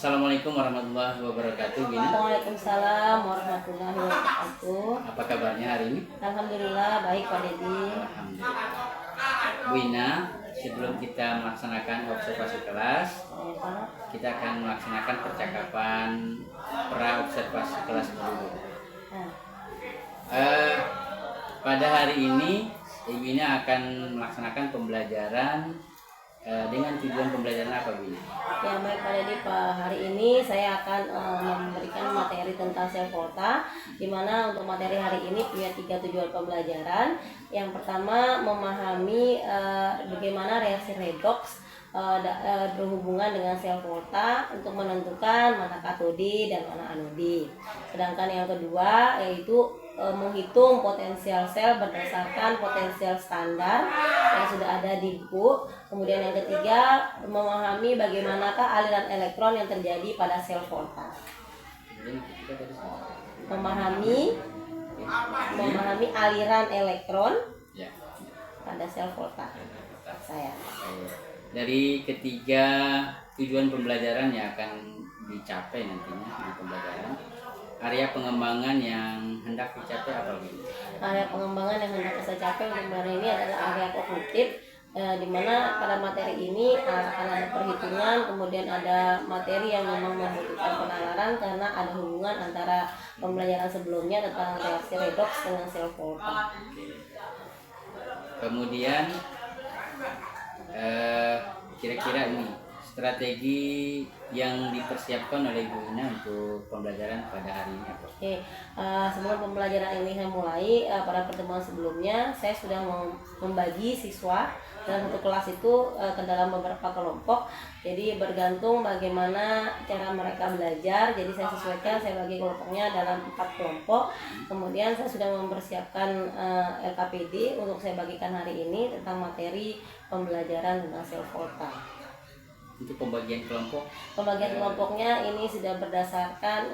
Assalamualaikum warahmatullahi wabarakatuh. Bina. Waalaikumsalam warahmatullahi wabarakatuh. Apa kabarnya hari ini? Alhamdulillah baik Pak Dedi. Alhamdulillah. Bu Ina, sebelum kita melaksanakan observasi kelas, kita akan melaksanakan percakapan pra observasi kelas dulu. Pada hari ini Ibu Ina akan melaksanakan pembelajaran dengan tujuan pembelajaran apa, Bu Ina? Ya baik Pak Dedi, hari ini saya akan memberikan materi tentang sel volta, di mana untuk materi hari ini punya 3 tujuan pembelajaran. Yang pertama, memahami bagaimana reaksi redoks berhubungan dengan sel volta untuk menentukan mana katode dan mana anode. Sedangkan yang kedua yaitu menghitung potensial sel berdasarkan potensial standar yang sudah ada di buku. Kemudian yang ketiga, memahami bagaimanakah aliran elektron yang terjadi pada sel volta. Memahami aliran elektron pada sel volta. Saya. Dari ketiga tujuan pembelajaran yang akan dicapai nantinya di pembelajaran, area pengembangan yang hendak dicapai apa, Bu? Area pengembangan yang hendak saya capai untuk hari ini adalah area kognitif, di mana pada materi ini akan ada perhitungan, kemudian ada materi yang memang membutuhkan penalaran karena ada hubungan antara pembelajaran sebelumnya tentang reaksi redoks dengan sel volta. Kemudian kira-kira ini strategi yang dipersiapkan oleh Ibu Ina untuk pembelajaran pada hari ini apa? Oke, sebelum pembelajaran ini saya mulai, pada pertemuan sebelumnya saya sudah membagi siswa dalam satu kelas itu ke dalam beberapa kelompok. Jadi bergantung bagaimana cara mereka belajar. Jadi saya sesuaikan, saya bagi kelompoknya dalam 4 kelompok. Kemudian saya sudah mempersiapkan LKPD untuk saya bagikan hari ini tentang materi pembelajaran tentang sel volta. Untuk pembagian kelompok? Pembagian kelompoknya ini sudah berdasarkan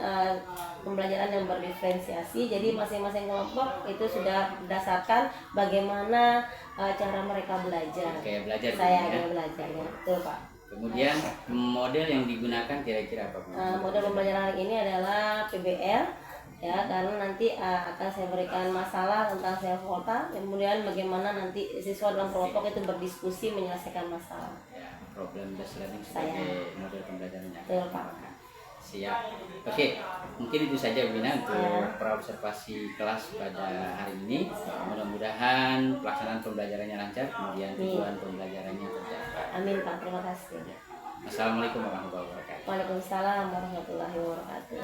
pembelajaran yang berdiferensiasi. Jadi masing-masing kelompok itu sudah berdasarkan bagaimana cara mereka belajar. Kayak belajar. Saya ya belajarnya, betul Pak. Kemudian model yang digunakan kira-kira apa? Model pembelajaran hari ini adalah PBL. Ya, karena nanti akan saya berikan masalah tentang sel volta, kemudian bagaimana nanti siswa dalam kelompok itu berdiskusi menyelesaikan masalah. Problem based learning sebagai model pembelajarannya. Betul Pak. Siap. Oke, mungkin itu saja Bu Ina untuk praobservasi kelas pada hari ini. Mudah-mudahan pelaksanaan pembelajarannya lancar, kemudian tujuan pembelajarannya tercapai. Amin Pak, terima kasih. Assalamualaikum warahmatullahi wabarakatuh. Waalaikumsalam warahmatullahi wabarakatuh.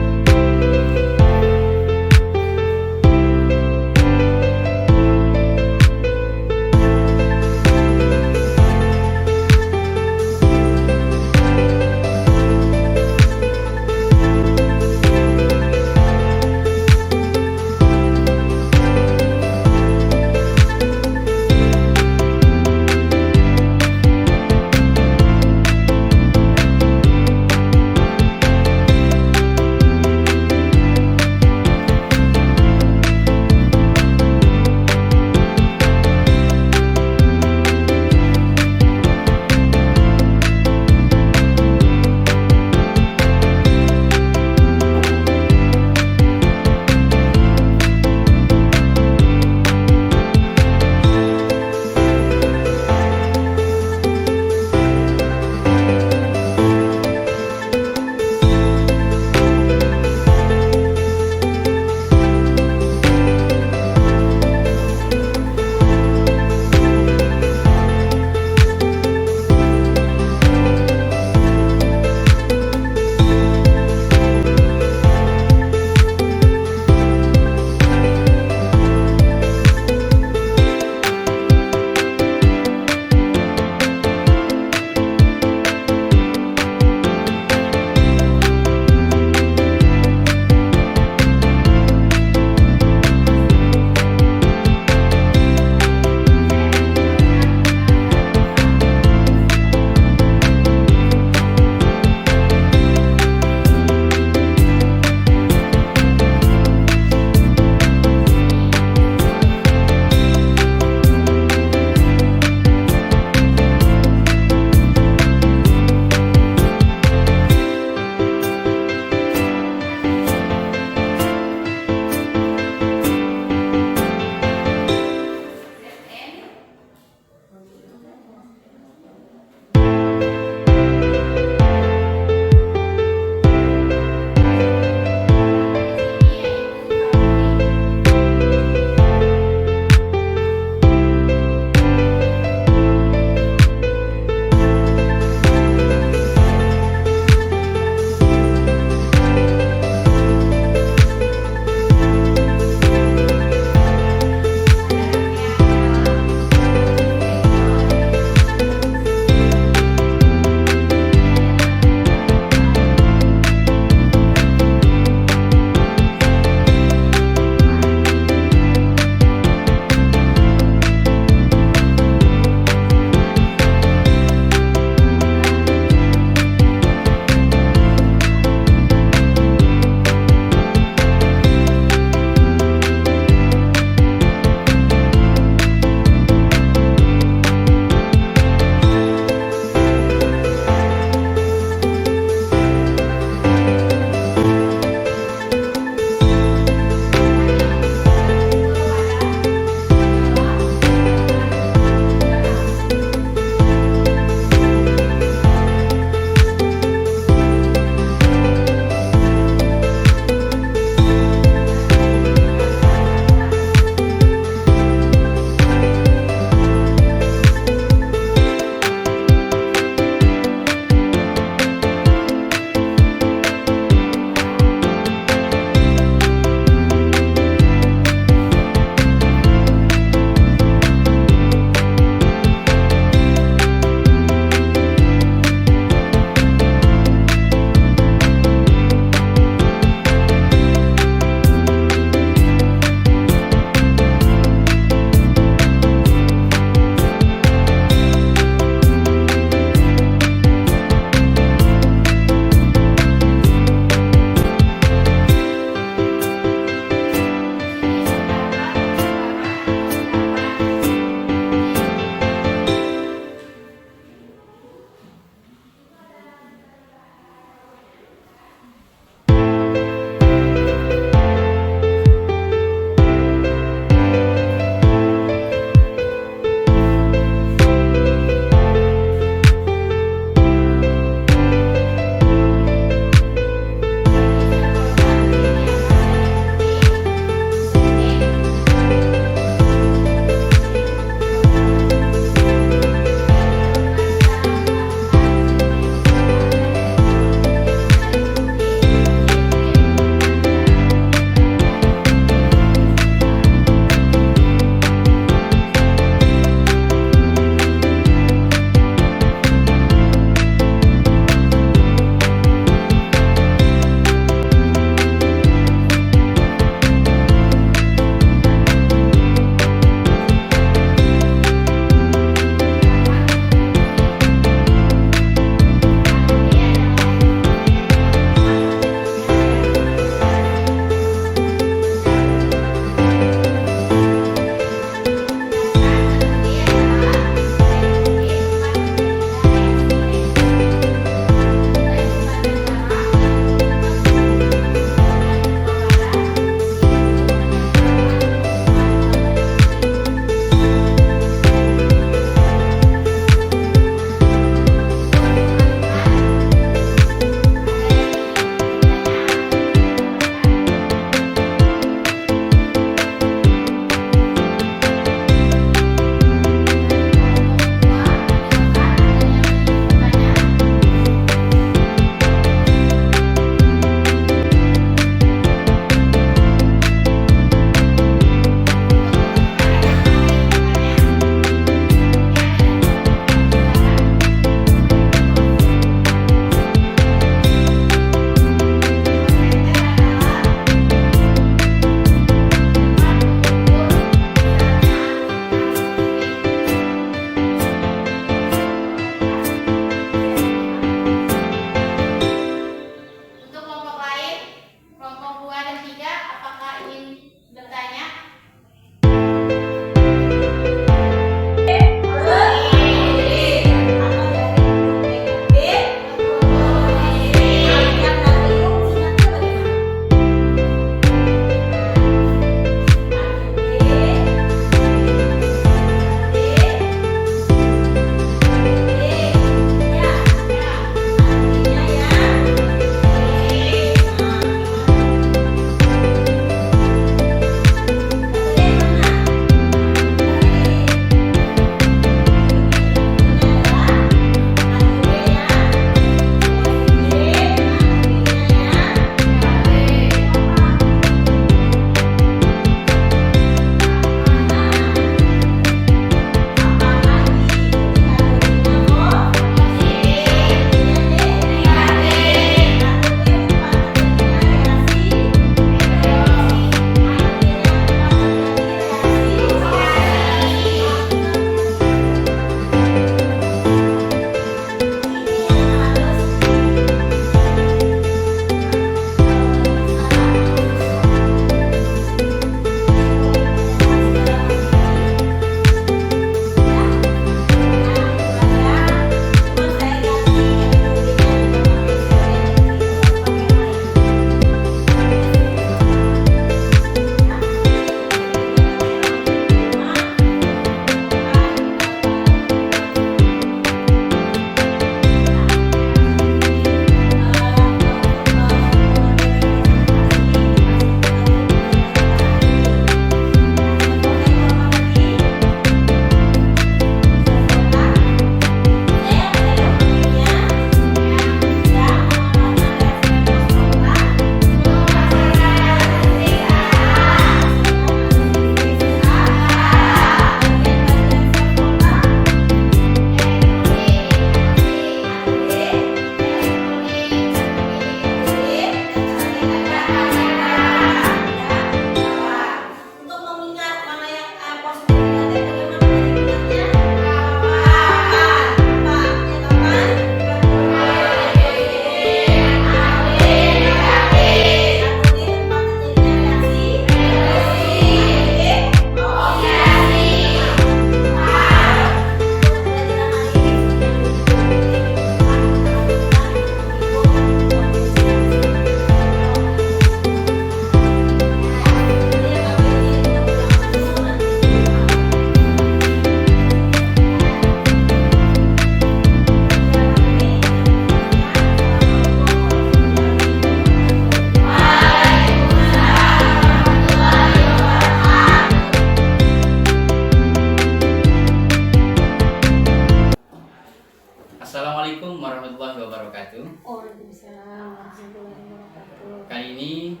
hari ini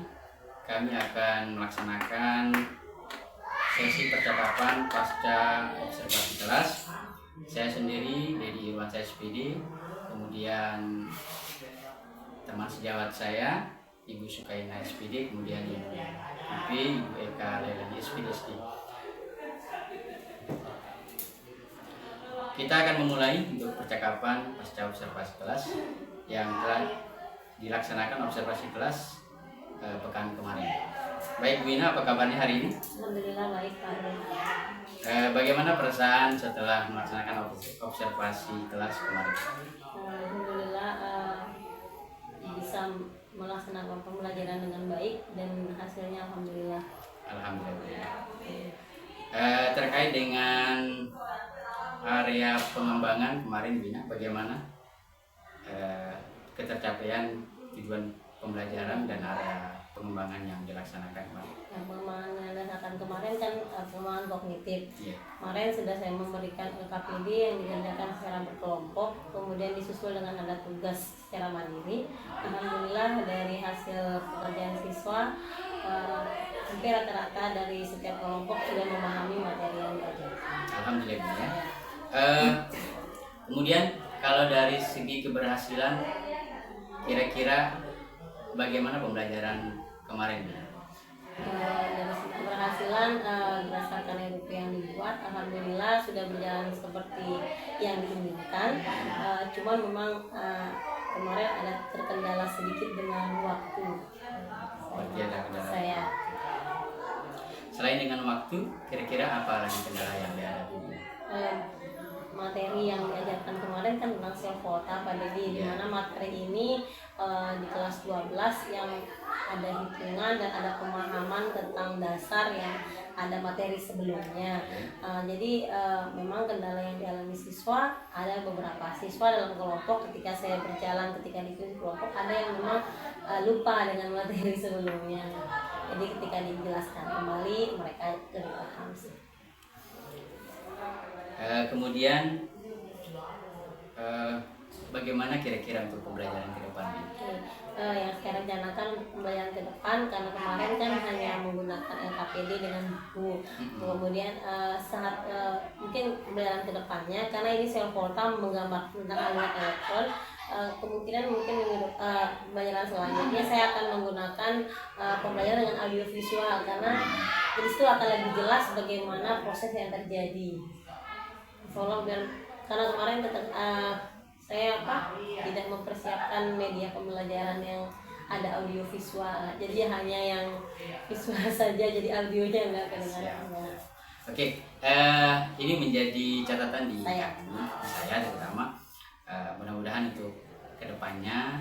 kami akan melaksanakan sesi percakapan pasca observasi kelas. Saya sendiri Dedi Irwansyah SPD, kemudian teman sejawat saya Ibu Sukaina SPD, kemudian Ibu Pipi, Ibu Eka Leilani SPD. Kita akan memulai untuk percakapan pasca observasi kelas yang telah dilaksanakan observasi kelas pekan kemarin. Baik Bu Ina, apa kabarnya hari ini? Alhamdulillah baik Pak. Bagaimana perasaan setelah melaksanakan observasi kelas kemarin? Alhamdulillah bisa melaksanakan pembelajaran dengan baik dan hasilnya alhamdulillah. Alhamdulillah. Terkait dengan area pengembangan kemarin Bina, bagaimana ketercapaian tujuan pembelajaran dan area pengembangan yang dilaksanakan kemarin? Yang pengembangan yang dilaksanakan kemarin kan pengembangan kognitif. Iya. Kemarin sudah saya memberikan LKPD yang dikerjakan secara berkelompok, kemudian disusul dengan ada tugas secara mandiri. Alhamdulillah dari hasil pekerjaan siswa hampir rata-rata dari setiap kelompok sudah memahami materi yang diajarkan. Alhamdulillah ya. Kemudian kalau dari segi keberhasilan, kira-kira bagaimana pembelajaran kemarin? Dari segi keberhasilan berdasarkan RUP yang dibuat, alhamdulillah sudah berjalan seperti yang diinginkan. Cuman memang kemarin ada terkendala sedikit dengan waktu. Saya Selain dengan waktu, kira-kira apa lagi kendala yang dihadapi? Materi yang diajarkan kemarin kan tentang self quota Pak Dedi, di mana materi ini di kelas 12 yang ada hitungan dan ada pemahaman tentang dasar yang ada materi sebelumnya. Jadi memang kendala yang dialami siswa, ada beberapa siswa dalam kelompok ketika saya berjalan ketika di kelompok ada yang memang lupa dengan materi sebelumnya. Jadi ketika dijelaskan kembali mereka lebih paham sih. Kemudian bagaimana kira-kira untuk pembelajaran ke depan? Yang sekarang rencanakan pembelajaran ke depan, karena kemarin kan hanya menggunakan LKPD dengan buku. Kemudian saat mungkin pembelajaran ke depannya, karena ini self quota menggambar tentang alat elektron, kemungkinan mungkin pembelajaran selanjutnya saya akan menggunakan pembelajaran dengan audio visual, karena di situ akan lebih jelas bagaimana proses yang terjadi. Karena kemarin saya tidak mempersiapkan media pembelajaran yang ada audio visual, jadi hanya yang visual saja, jadi audionya nggak kedengaran. Oke, ini menjadi catatan di saya terutama. Mudah-mudahan untuk kedepannya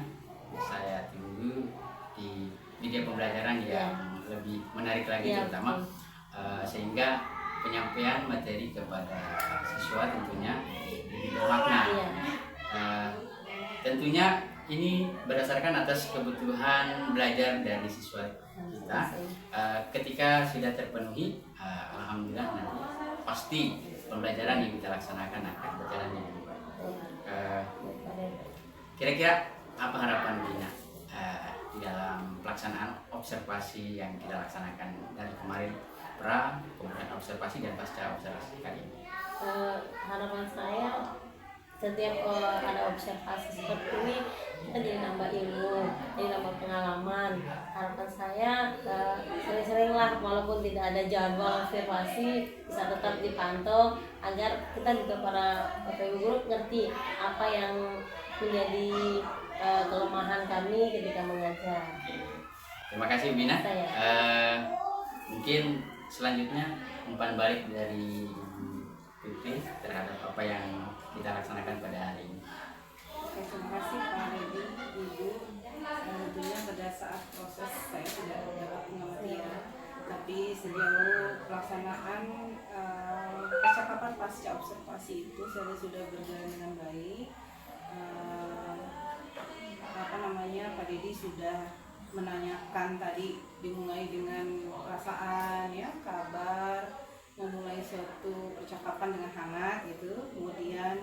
saya tunggu di media pembelajaran yang lebih menarik lagi, terutama sehingga penyampaian materi kepada siswa tentunya lebih bermakna. Tentunya ini berdasarkan atas kebutuhan belajar dari siswa kita. Ketika sudah terpenuhi, alhamdulillah nanti pasti pembelajaran yang kita laksanakan akan berjalan dengan baik. Kira-kira apa harapan Bina di dalam pelaksanaan observasi yang kita laksanakan dari kemarin, kemudian observasi dan pasca observasi kali ini? Harapan saya setiap ada observasi seperti ini kita jadi nambah ilmu, jadi nambah pengalaman. Harapan saya sering-seringlah walaupun tidak ada jadwal observasi bisa tetap dipantau agar kita juga para Bapak Ibu guru ngerti apa yang menjadi kelemahan kami ketika mengajar. Terima kasih Bina. Mungkin selanjutnya umpan balik dari Pipi terhadap apa yang kita laksanakan pada hari ini. Terima kasih Pak Dedi, Ibu. Tentunya pada saat proses saya tidak mendapat pengertian, tapi sejauh pelaksanaan percakapan pasca observasi itu saya sudah berjalan dengan baik. Pak Dedi sudah menanyakan tadi, dimulai dengan perasaan, ya, kabar, memulai suatu percakapan dengan hangat gitu, kemudian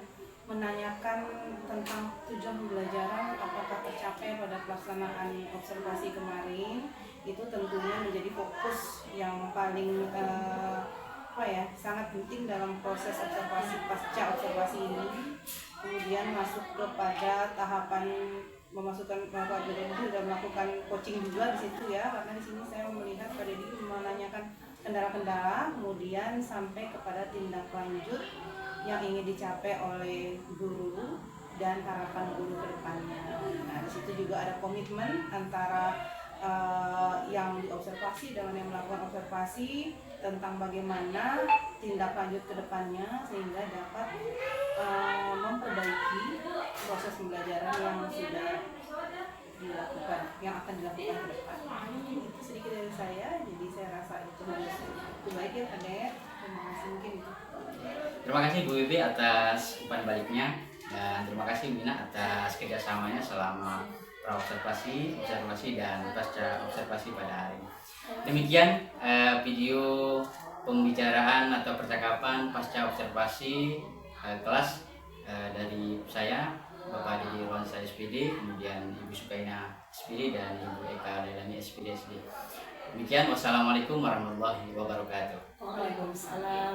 menanyakan tentang tujuan pembelajaran apakah tercapai pada pelaksanaan observasi kemarin. Itu tentunya menjadi fokus yang paling sangat penting dalam proses observasi pasca observasi ini. Kemudian masuk kepada tahapan memasukkan Pak Dedi sudah melakukan coaching juga di situ ya, karena di sini saya melihat Pak Dedi menanyakan kendala-kendala, kemudian sampai kepada tindak lanjut yang ingin dicapai oleh guru dan harapan guru ke depannya. Nah, di situ juga ada komitmen antara yang diobservasi dengan yang melakukan observasi tentang bagaimana tindak lanjut ke depannya sehingga dapat memperbaiki proses pembelajaran yang sudah dilakukan, yang akan dilakukan ke depan. Itu sedikit dari saya, jadi saya rasa itu harus baik ya Adek. Terima kasih mungkin itu. Terima kasih Bu Bibi atas umpan baliknya, dan terima kasih Mina atas kerjasamanya selama praobservasi, observasi dan pasca observasi pada hari ini. Demikian video pembicaraan atau percakapan pasca observasi kelas dari saya, Bapak Dedi Irwansyah SPD, kemudian Ibu Sukaina SPD dan Ibu Eka Lailani SPD. Demikian, wassalamualaikum warahmatullahi wabarakatuh. Waalaikumsalam.